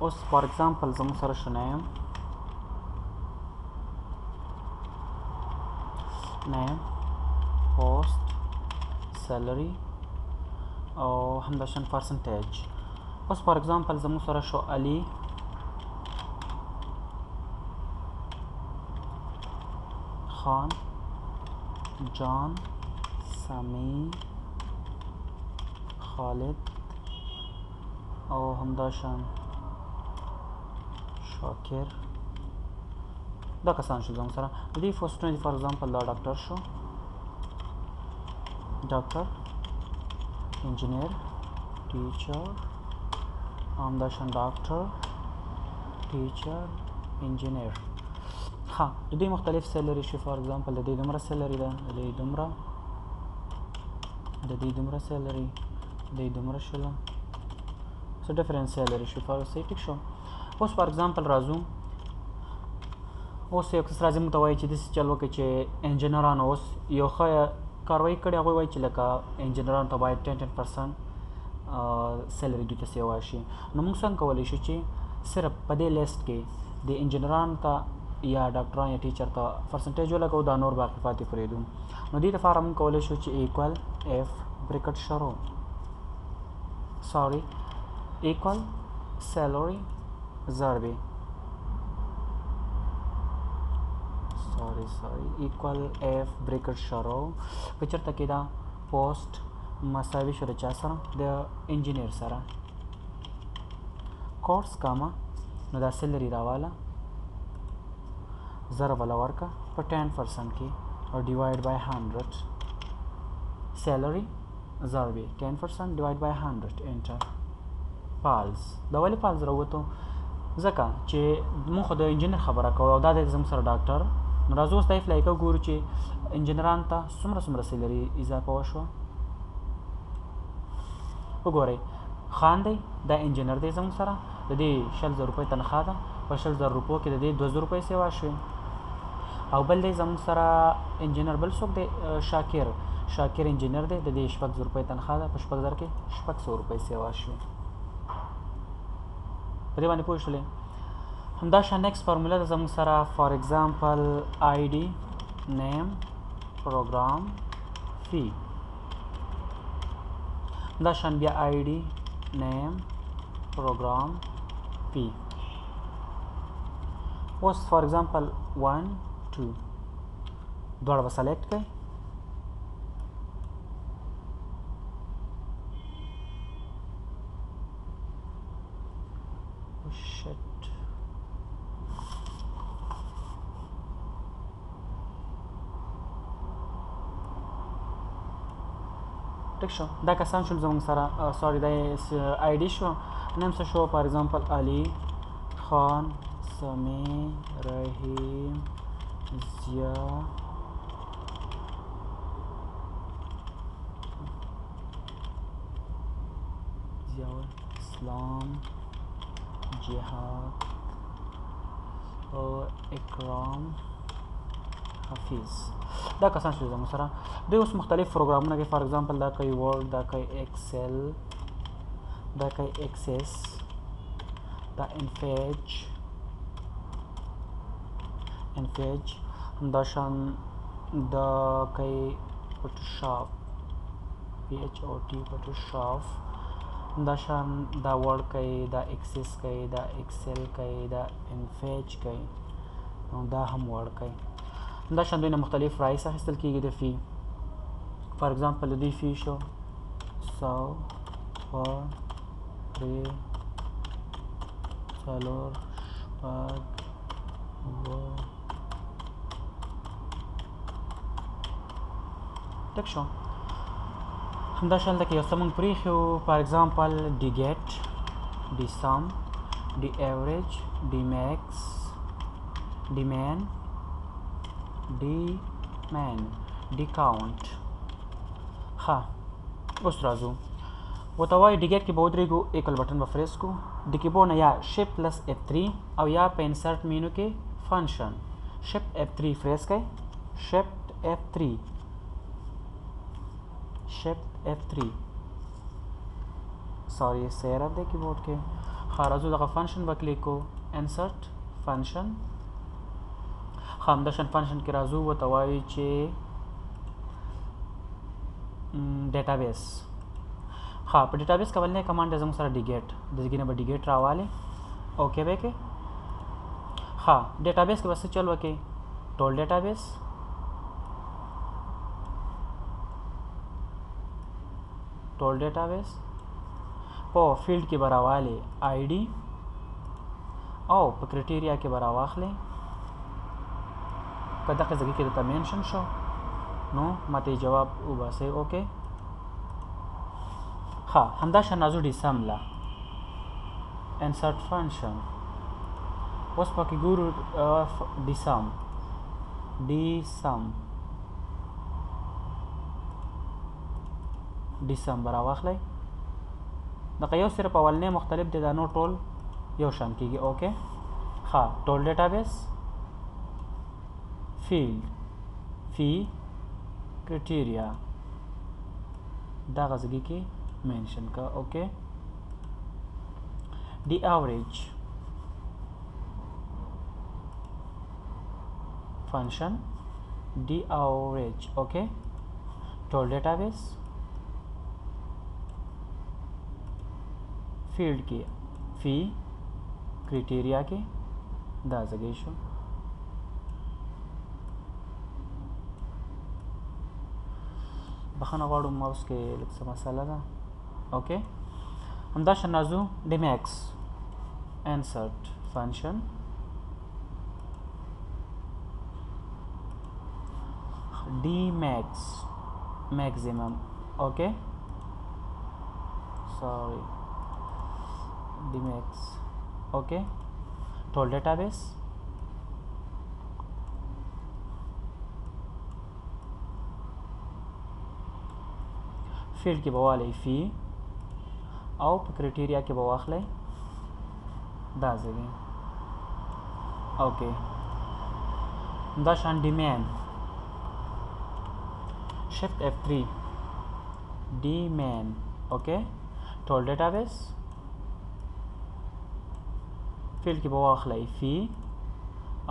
اوس فار ایگزامپل زموږ سره شنایم name post salary او همداشان percentage. اوس فار ایگزامپل زموږ سره شو علي خان جان سمی خالد او همداشان شاکر دا کسان شو زموږ سره. د دې پوسټونه دي فار ایگزامپل دا ډاکټر شو ډاکټر انجینیر ټیچر همداشان ډاکټر ټیچر انجینیر. ها د دې مختلف سیلری شي فار ایگزامپل د دې دومره سیلری ده د دې دومره سیلری د دې دومره شله څه ډیفرنس سیلری شي فار صحیح ټیک شو. اوس فار ایگزامپل راځو اوس یو کس راځي موږ ته وایي چې داسې چل وکړئ چې انجینرانو اوس یو ښه کاروایي کړې هغوی وایي چې لکه انجینرانو ته باید 10% سیلری دوی ته سیوا شي. نو موږ څنګه کولی شو چې صرف په دې لیست کې د انجینرانو ته یا ډاکټران یا ټیچر ته پرسنټیج ولګو دا نور باقي پاتې پرېږدو. نو دې دپاره موږ کولی شو چې ایکول اف بریکټ شروع سوري ایکول سیلری ضرب equal f bracket شروع که چېرته کې دا پوسټ مساوي شو د چا سره د انجینیر سره کورس کاما نو دا سیلري راواله ضرب ولا ورکه په 10% کې او ډیوایډ بای 100 سیلري ضرب 10% ډیوایډ بای 100 انټر پالز دا ولې پالز راووتو ځکه چې موږ خو د انجینر خبره کوو او دا د زموږ سره ډاکټر نو راځو اوس دا اف لایکه ګورو چې انجینرانو ته څومره سیلري اضافه وشوه. وګورئ خان دی دا انجینر دی زموږ سره د دې 100,000 روپۍ تنخواه ده په 100,000 روپو کې د دې 2,000 روپۍ سیوا شوې او بل دی زموږ سره انجینر بل څوک دی شاکر انجینر دی د دې 6,000 روپۍ تنخواه ده په 6,000 کې 600 روپۍ سیوا شوې. په دې باندې پوه شولې. همداشان نیکسټ فارموله ده زموږ سره فار ایگزامپل آی ډي نیم پروګرام فی همداشان بیا آی ډي نیم پروګرام فی. اوس فار ایگزامپل 1 2 دواړه به سلیکټ کړئ ټیک شو. دا کسان شول زموږ سره سوري دا آی ډي شو نیم څه شو فار ایگزامپل علي خان سمی رحیم ضیا اسلام جهاد او اکرام حفیظ. دا کسان شو زموږ سره دوی اوس مختلف پروګرامونه کوي فار ایگزامپل دا کوي ورډ دا کوي ایکسل دا کوي ایکسس دا انفیج همداشان دا کوي فوټوشاپ PHOT فوټوشاپ همداشان دا ورډ کوي دا ایکسس کوي دا ایکسل کوي دا انفیج کوي دا هم ورډ کوي. همداشان دوی نه مختلف رایس اخیستل کېږي د فی فار ایگزامپل د دوی فی شو 100 2 3 4 5 ټیک شو. همداشان دلته کې یو څه موږ پرېښي وو فار ایگزامپل ډي ګیټ ډي سم ډي ایوریج ډي میکس ډي مین ډي کاونټ. ها اوس راځو ورته وایي ډي ګیټ کې به ودرېږو ایکول بټن به پریس کړو د کیبورډ نه یا شپ پلس F3 او یا په انسرټ مینو کې فنکشن شپ F3 پریس کړئ شپ F3 سوري سیرف دی کیبورډ کې. راځو دغه فنکشن به کلیک کو انسرټ فنکشن. همداشان فنکشن کې راځو ورته وایو چې ډیټابیس. په ډیټابیس کې اولنی کمانډ دی زموږ سره ډیګیټ، د دې نه به ډیګیټ راوالی اوکې به کې. ډیټابیس کې به څه چل وکړي ټول ډیټابیس په فیلډ کې به راوالی آی ډي او په کرایټیریا کې به راواخلئ. که دغه ځای کې درته مینشن شو نو ماته جواب وباسئ اوکې. همداشان راځو ډیسم له انسرټ فنکشن. اوس پکې ګورو ډیسم به راواخلئ. دغه یو صرف اولنی مختلف دی، دا نور ټول یو شان کېږي اوکې. ټول ډیټابیس فیلډ فی کرایټیریا دغه ځای کې mention ka okay. The average function the average okay. total database field की fee criteria के दा जगह शो बखना वाड़ू माउस के लग समस्या दा اوکې. همداشان راځو ډیمیکس انسرټ فنکشن. ډیمیکس میکزیمم اوکې سوري ډیمیکس اوکې. ټول ډیټابیس فیلډ کې به والی فی او په کرایټیریا کې به واخلئ دا ځای اوکې. همداشان ډیمین شفت F3 ډیمین اوکې. ټول ډیټابیس فیلډ کې به واخلئ فی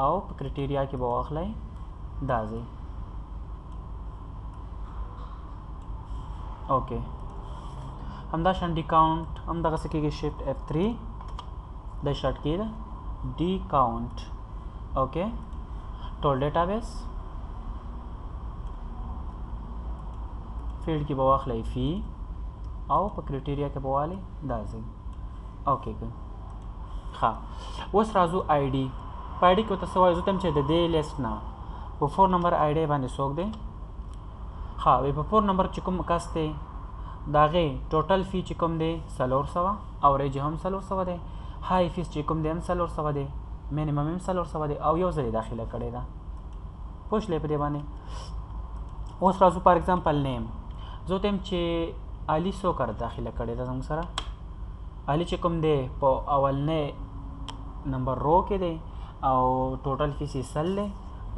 او په کرایټیریا کې به واخلئ دا ځای اوکې. همداشان डी काउंट هم دغه څه کېږي شفت F3 د شارټ کی ده डी काउंट اوکې. ټول ډیټابیس فیلډ کې به واخلئ فی او په کرایټیریا کې به والی دا ځای اوکې. اوس راځو آی ډي. په آی ډي کې ورته څه وایو زه ته چې د دې لیست نه په 4 نمبر آی ډي باندې څوک دی. په 4 نمبر چې کوم کس دی د هغې ټوټل فی چې کوم دی 400 اوریج هم 400 دی، های فیس چې کوم دی هم 400 دی، مینیمم هم 400 دی او یو ځل داخله کړې ده. پوه شلې په دې باندې. اوس راځو فار ایگزامپل نیم. زه ته چې علي څوکر داخله کړې ده زموږ سره. علي چې کوم دی په اولنی نمبر رو کې دی او ټوټل فیس یې 100 دی،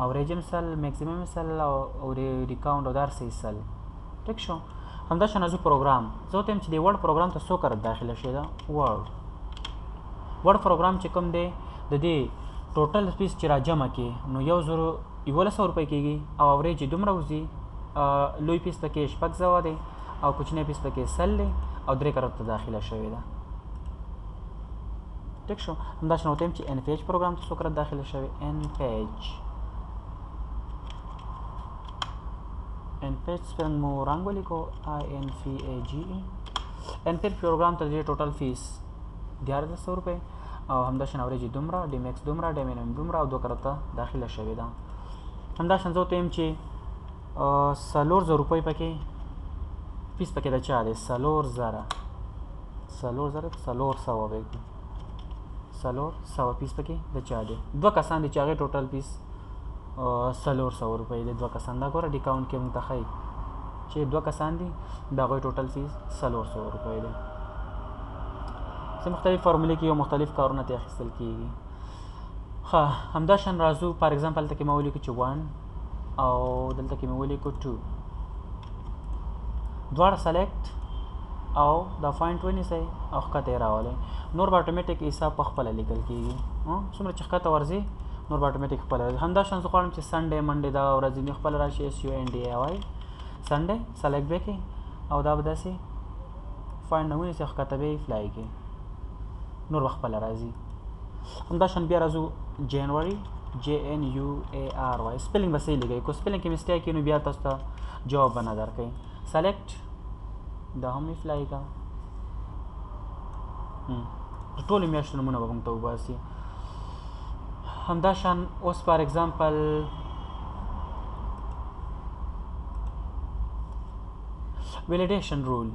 اوریج هم 100، میکسیمم 100 او ریکاونټ او دار 100. ټیک شو. همداشان راځو پروګرام. زه ته چې د ورډ پروګرام ته څوکر داخله شي ده ورډ پروګرام چې کوم دی د دې ټوټل فیس چې را جمع کې نو 1100 روپۍ کېږي او اوریج دومره وځي. لوی پیس پکې 600 دی او کوچنی پیس پکې 100 دی او 3 کرت ته داخله شوې ده. ټیک شو. همداشان وته چې ان پیج پروګرام ته څوکر داخله شوی ان پیج spelling مو رنګ ولیکو INVAGE. ان پیج پروګرام ته د ټوټل فیس 1100 روپۍ او همداشان اوریج دومره، ډی میکس دومره، ډی مینیمم دومره او 2 کرت ته داخله شوې ده. همداشان زه ته چې 400 روپۍ پکې پیس پکې د چا دی 400 پیس پکې د چا دی. 2 کسان دي چې هغې ټوټل پیس 400 روپۍ دی. 2 کسان دا ګوره ډي کاونټ کې موږ ته ښایي چې 2 کسان دي د هغوی ټوټل فیس 400 روپۍ دی. څه مختلف فارمولې کې یو مختلف کارونه ترې اخیستل کېږي. همداشان راځو فار ایگزامپل ته کې ما ولیکو چې 1 او دلته کې مې ولیکو 2. دواړه سلیکټ او دا فاینټ ونیسئ او ښکته یې راولئ. نور به اتومېټیک حساب په خپله لیکل کېږي. څومره چې ښکته ورځي نور به اتومېټیک خپله راځي. همداشان زه غواړم چې سنډے منډے دا ورځې خپله راشي. SUNDAY وایي سنډے سلیکټ به کړئ او دا به داسې فاینټ نه ونیسئ ښکته به یې فلای کړئ نور به خپله راځي. همداشان بیا راځو جنوري JNUARY سپیلنګ به صحیح لیکئ. که سپیلنګ کې مسټیک وي نو بیا تاسو ته جواب به نه درکوي. سلیکټ دا هم یې فلای کړه. د ټولو میاشتو نومونه به موږ ته وباسي. همداشان اوس فار اگزامپل ویلیډیشن رول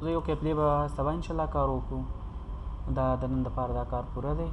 زه یو کیپلی به سبا انشاءالله کار وکړو. دا د نن دپاره دا کار پوره دی.